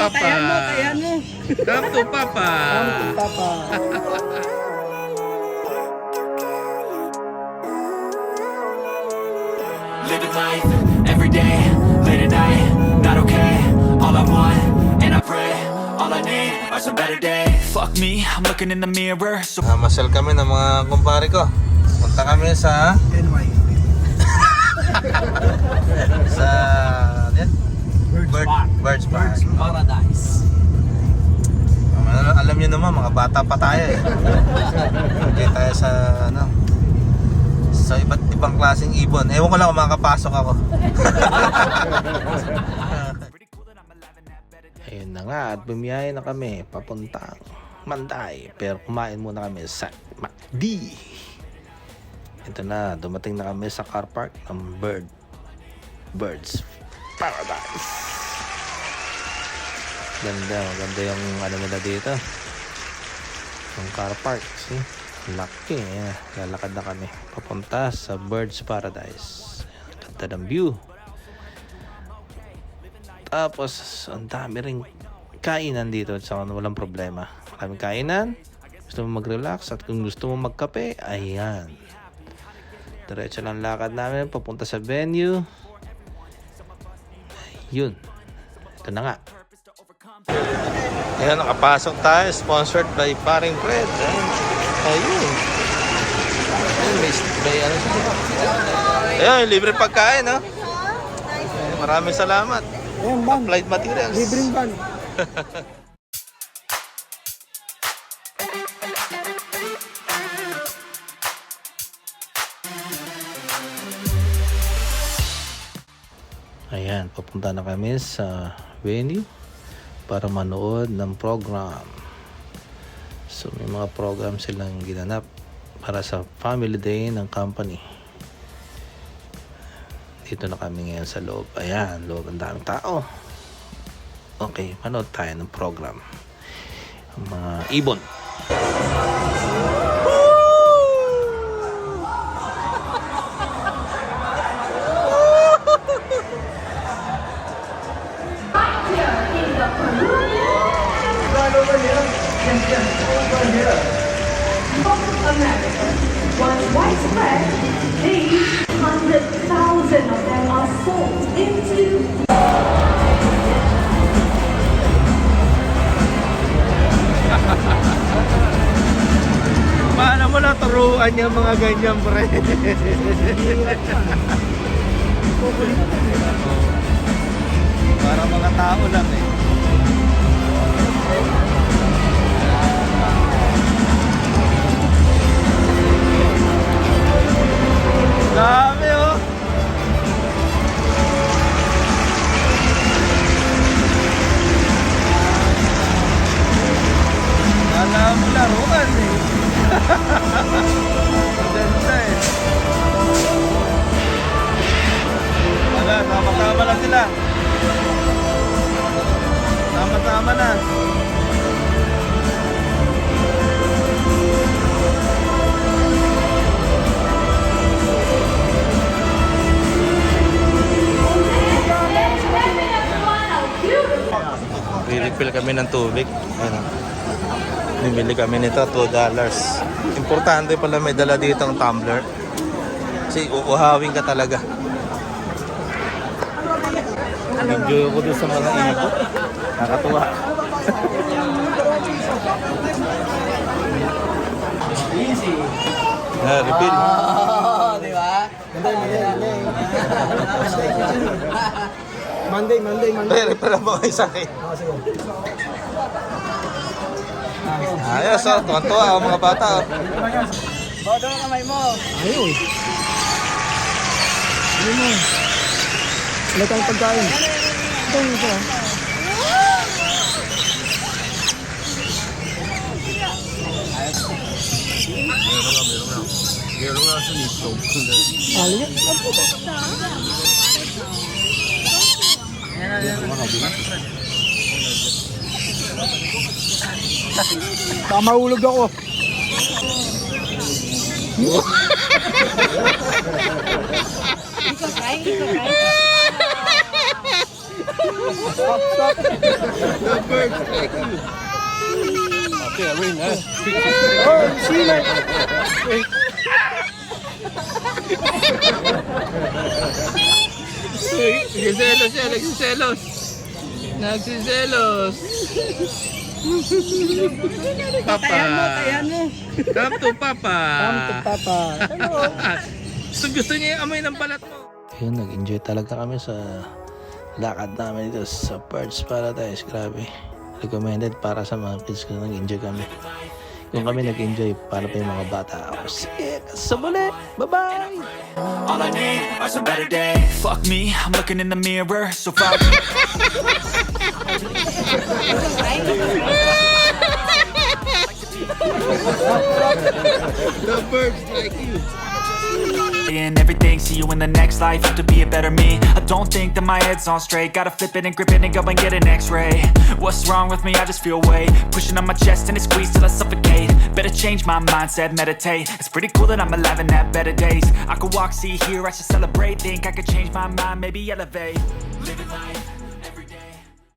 Papa. Kaya mo. Come to Papa. Come to Papa. Living life, every day, late at night, not okay. All I want, and I pray, all I need are some better days. Fuck me, I'm looking in the mirror. So Masal kami ng mga kumpare ko. Punta kami sa NY. sa Birds Park. Paradise. Alam niyo naman, mga bata pa tayo eh. Hindi tayo sa sa iba't ibang klaseng ibon. Ewan ko lang kung makakapasok ako. Ayun na nga, at bumiyahe na kami papuntang Manday. Pero kumain muna kami sa McD. Ito na, dumating na kami sa car park ng Birds Paradise. Maganda yung nila dito. Yung car park, see? Laki, ayan. Lalakad na kami papunta sa Birds Paradise. Ganda ng view. Tapos, ang dami rin kainan dito, so walang problema. Maraming kainan. Gusto mo mag-relax at kung gusto mo magkape, ayan. Diretso lang lakad namin papunta sa venue. Yun. Ito na nga. Ayan, nakapasok tayo. Sponsored by Paring Fred. Ayun. May ano siya. Ayan, libre pagkain, no? Maraming salamat. Ayan, ban. Applied materials. Libreng ban. Ayan, papunta na kami sa venue para manood ng program. So may mga program silang ginanap para sa family day ng company. Dito na kami ngayon sa loob. Ayan, loob, ang daming tao. Okay, manood tayo ng program. Ang mga ibon. Once widespread, these 100,000 of them are sold into Paano mo na turuan yung mga ganyan, pre? Para mga tao lang eh. Dami oh. Kala mo laruan eh. Maganda eh. Wala, tama-tama lang sila. Tama-tama na. Refill kami ng tubig. Ano? Bibili kami nito, $2. Importante pala may dala dito ang tumbler. Kasi uuhawin ka talaga. Enjoy ko doon sa mga ibon. Nakakatuwa. Refill. Di ba? Monday. Refill mo kayo sa akin. Ayos, oh. Tuwan-tuwa ang mga bata. Oh. Bodo ang kamay mo. Ayun. Ano mo? Wala tayong pagkain. Ito. Meron nga sa nito. Alin? Baka mahulog ako. Ikaw, Stop, stop. The birds like you. Okay, I win, huh? Oh, sila. Nagsiselos siya, nagsiselos. Nagsiselos. Papa. Tayan mo. Come to Papa. Come to Papa. Hello. Gusto niya yung amoy ng balat mo. Ayun, nag-enjoy talaga kami sa lakad namin dito sa Perch Paradise. Grabe. Recommended para sa mga kids ko. Nag-enjoy kami. Kung kami nag-enjoy, para pa yung mga bata. Sige, sa muli. Bye-bye! All I need are some better days. Fuck me, I'm looking in the mirror so far. The birds like you. And everything, see you in the next life. Have to be a better me. I don't think that my head's on straight. Gotta flip it and grip it and go and get an x-ray. What's wrong with me? I just feel weight pushing on my chest and it squeezes till I suffocate. Better change my mindset, meditate. It's pretty cool that I'm alive and have better days. I could walk, see, hear, I should celebrate. Think I could change my mind, maybe elevate. Living life